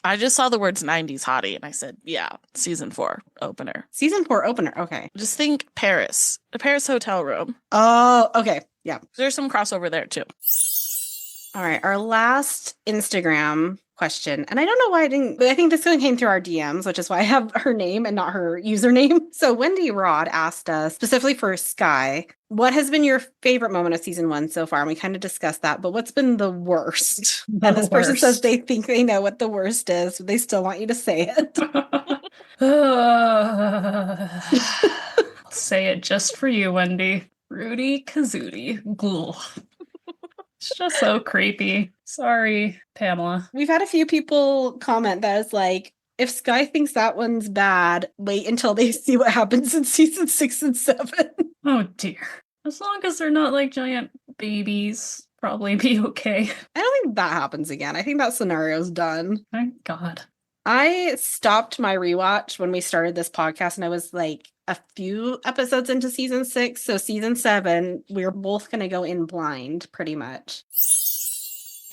I just saw the words 90s hottie and I said, yeah, season 4 opener. Season 4 opener. Okay. Just think Paris, the Paris hotel room. Oh, okay. Yeah. There's some crossover there too. All right. Our last Instagram question, and I don't know why I didn't, but I think this one came through our DMs, which is why I have her name and not her username. So Wendy Rod asked us specifically for Sky, what has been your favorite moment of season 1 so far? And we kind of discussed that, but what's been the worst? And this person says they think they know what the worst is, but they still want you to say it. I'll say it just for you, Wendy. Rudy Kazootie. Ghoul. It's just so creepy. Sorry, Pamela. We've had a few people comment that is like, if Sky thinks that one's bad, wait until they see what happens in season 6 and 7. Oh dear. As long as they're not like giant babies, probably be okay. I don't think that happens again. I think that scenario's done. Thank God. I stopped my rewatch when we started this podcast, and I was like a few episodes into season 6. So season 7, we're both going to go in blind pretty much.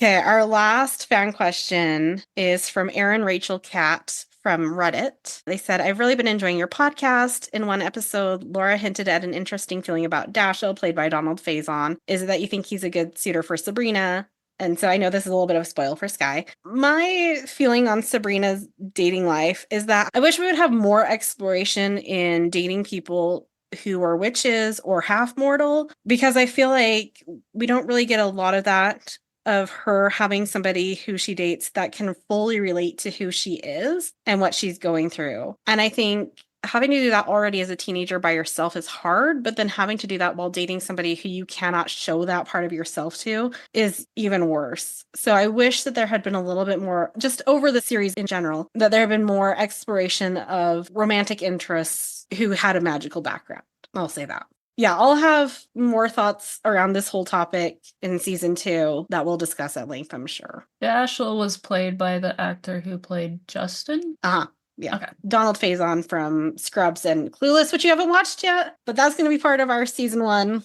Okay, our last fan question is from Erin Rachel Cat from Reddit. They said, I've really been enjoying your podcast. In one episode, Laura hinted at an interesting feeling about Dashiell, played by Donald Faison. Is it that you think he's a good suitor for Sabrina? And so I know this is a little bit of a spoil for Sky. My feeling on Sabrina's dating life is that I wish we would have more exploration in dating people who are witches or half mortal, because I feel like we don't really get a lot of that, of her having somebody who she dates that can fully relate to who she is and what she's going through. And I think having to do that already as a teenager by yourself is hard, but then having to do that while dating somebody who you cannot show that part of yourself to is even worse. So I wish that there had been a little bit more, just over the series in general, that there had been more exploration of romantic interests who had a magical background. I'll say that. Yeah, I'll have more thoughts around this whole topic in season 2 that we'll discuss at length, I'm sure. Dashiell was played by the actor who played Justin. Uh-huh. Yeah. Okay. Donald Faison from Scrubs and Clueless, which you haven't watched yet, but that's going to be part of our season 1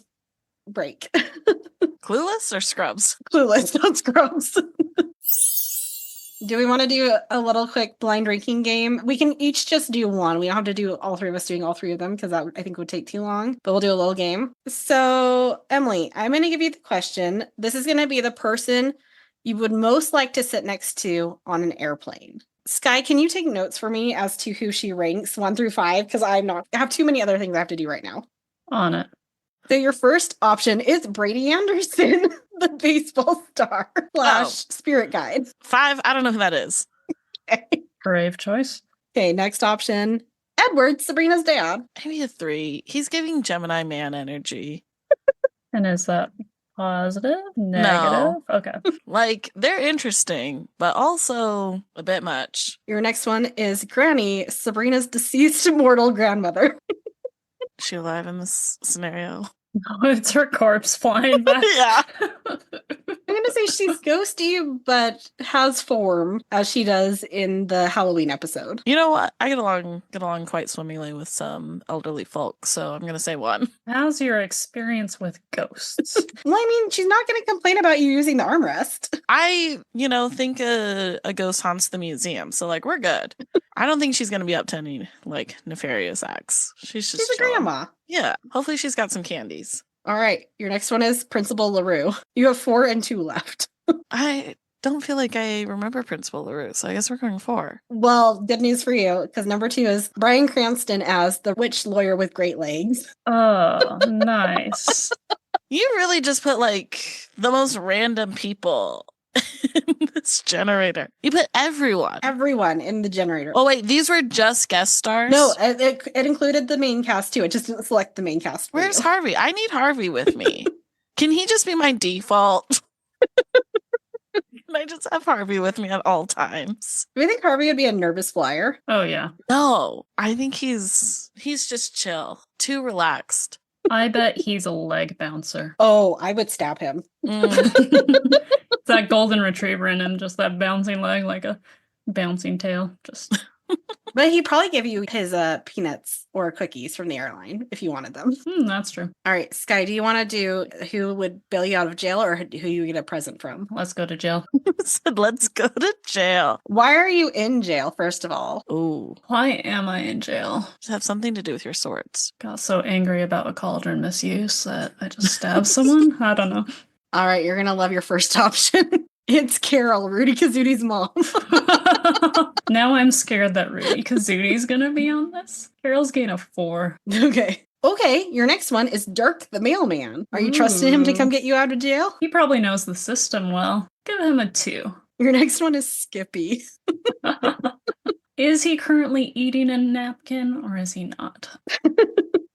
break. Clueless or Scrubs? Clueless, not Scrubs. Do we want to do a little quick blind ranking game? We can each just do one. We don't have to do all three of us doing all three of them because that I think would take too long, but we'll do a little game. So, Emily, I'm going to give you the question. This is going to be the person you would most like to sit next to on an airplane. Sky, can you take notes for me as to who she ranks 1 through 5? Because I have too many other things I have to do right now. On it. So your first option is Brady Anderson, the baseball star / spirit guide. 5, I don't know who that is. Okay. Brave choice. Okay, next option. Edward, Sabrina's dad. Maybe a 3. He's giving Gemini man energy. And is that positive? Negative? Okay. Like, they're interesting, but also a bit much. Your next one is Granny, Sabrina's deceased mortal grandmother. Is she alive in this scenario? No, it's her corpse flying back. Yeah. I'm going to say she's ghosty, but has form, as she does in the Halloween episode. You know what? I get along quite swimmingly with some elderly folk, so I'm going to say 1. How's your experience with ghosts? Well, I mean, she's not going to complain about you using the armrest. I, think a ghost haunts the museum, so, like, we're good. I don't think she's going to be up to any, like, nefarious acts. She's She's a grandma. Yeah. Hopefully she's got some candies. All right. Your next one is Principal LaRue. You have 4 and 2 left. I don't feel like I remember Principal LaRue, so I guess we're going 4. Well, good news for you, because number 2 is Bryan Cranston as the witch lawyer with great legs. Oh, nice. You really just put, like, the most random people in this generator. You put everyone. Everyone in the generator. Oh, wait, these were just guest stars? No, it included the main cast, too. It just didn't select the main cast. Where's Harvey? I need Harvey with me. Can he just be my default? Can I just have Harvey with me at all times? Do you think Harvey would be a nervous flyer? Oh, yeah. No, I think he's just chill, too relaxed. I bet he's a leg bouncer. Oh, I would stab him. It's that golden retriever in him, just that bouncing leg, like a bouncing tail. Just. But he'd probably give you his peanuts or cookies from the airline if you wanted them. That's true. All right, Sky, do you want to do who would bail you out of jail or who you get a present from? Let's go to jail. Said, let's go to jail. Why are you in jail, first of all? Ooh. Why am I in jail? Does it have something to do with your swords? Got so angry about a cauldron misuse that I just stabbed someone? I don't know. All right, you're going to love your first option. It's Carol, Rudy Kazoody's mom. Now I'm scared that Rudy Kazoody's gonna be on this. Carol's getting a 4. Okay, your next one is Dirk the mailman. Are you trusting him to come get you out of jail? He probably knows the system well. Give him a 2. Your next one is Skippy. Is he currently eating a napkin or is he not?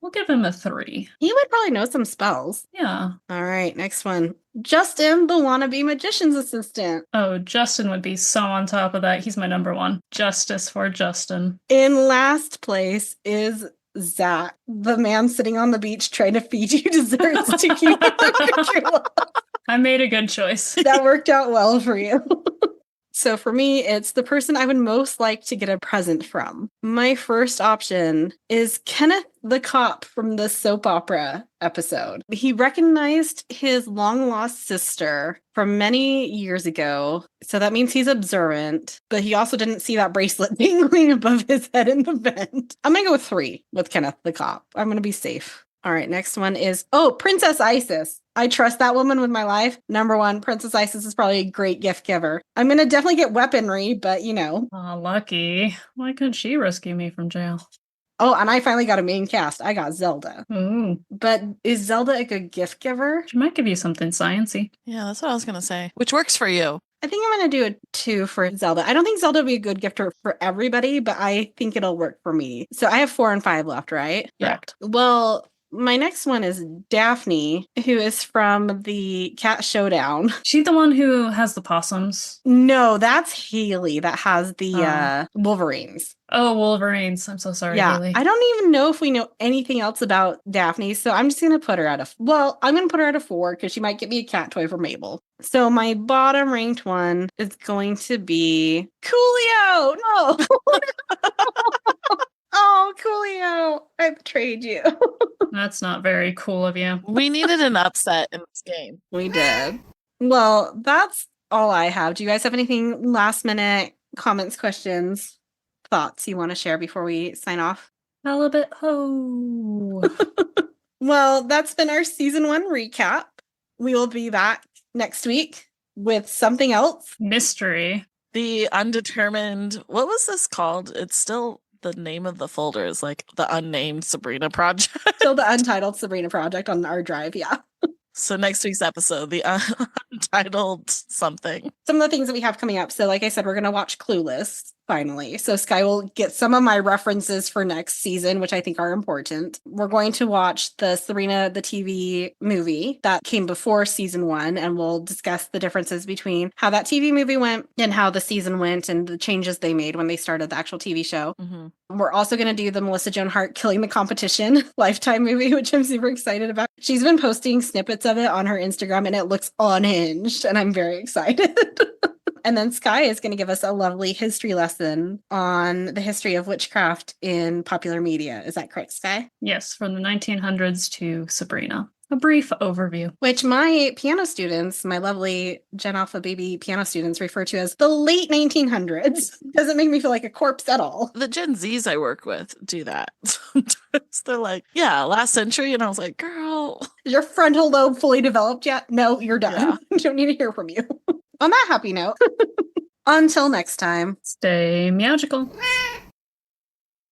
We'll give him a 3. He would probably know some spells. Yeah. All right, next one. Justin, the wannabe magician's assistant. Oh, Justin would be so on top of that. He's my number 1. Justice for Justin. In last place is Zach, the man sitting on the beach trying to feed you desserts to keep it. I made a good choice. That worked out well for you. So for me, it's the person I would most like to get a present from. My first option is Kenneth the cop from the soap opera episode. He recognized his long-lost sister from many years ago, so that means he's observant, but he also didn't see that bracelet dangling above his head in the vent. I'm going to go with 3 with Kenneth the cop. I'm going to be safe. All right, next one is, Princess Isis. I trust that woman with my life. Number 1, Princess Isis is probably a great gift giver. I'm going to definitely get weaponry, but Oh, lucky. Why couldn't she rescue me from jail? Oh, and I finally got a main cast. I got Zelda. Ooh. But is Zelda a good gift giver? She might give you something sciencey. Yeah, that's what I was going to say. Which works for you. I think I'm going to do a 2 for Zelda. I don't think Zelda would be a good gift for everybody, but I think it'll work for me. So I have 4 and 5 left, right? Correct. Well, my next one is Daphne, who is from the Cat Showdown. She the one who has the possums? No, that's Haley that has the Wolverines. Oh, Wolverines. I'm so sorry, Yeah, Haley. I don't even know if we know anything else about Daphne, so I'm just going to put her at I'm going to put her at a 4 because she might get me a cat toy for Mabel. So my bottom ranked one is going to be Coolio. No. Oh, Coolio, I betrayed you. That's not very cool of you. We needed an upset in this game. We did. Well, that's all I have. Do you guys have anything last minute comments, questions, thoughts you want to share before we sign off? Halibut ho. Well, that's been our season 1 recap. We will be back next week with something else. Mystery. The undetermined, what was this called? It's still the name of the folder is like the unnamed Sabrina project. Still the untitled Sabrina project on our drive. Yeah. So next week's episode, the untitled something. Some of the things that we have coming up. So like I said, we're going to watch Clueless finally. So Sky will get some of my references for next season, which I think are important. We're going to watch the Sabrina the TV movie that came before season 1, and we'll discuss the differences between how that TV movie went and how the season went and the changes they made when they started the actual TV show. Mm-hmm. We're also going to do the Melissa Joan Hart Killing the Competition Lifetime movie, which I'm super excited about. She's been posting snippets of it on her Instagram and it looks unhinged, and I'm very excited. And then Sky is going to give us a lovely history lesson on the history of witchcraft in popular media. Is that correct, Sky? Yes, from the 1900s to Sabrina. A brief overview. Which my piano students, my lovely Gen Alpha baby piano students, refer to as the late 1900s. Doesn't make me feel like a corpse at all. The Gen Zs I work with do that. Sometimes they're like, yeah, last century. And I was like, girl. Is your frontal lobe fully developed yet? No, you're done. Yeah. I don't need to hear from you. On that happy note, until next time. Stay magical.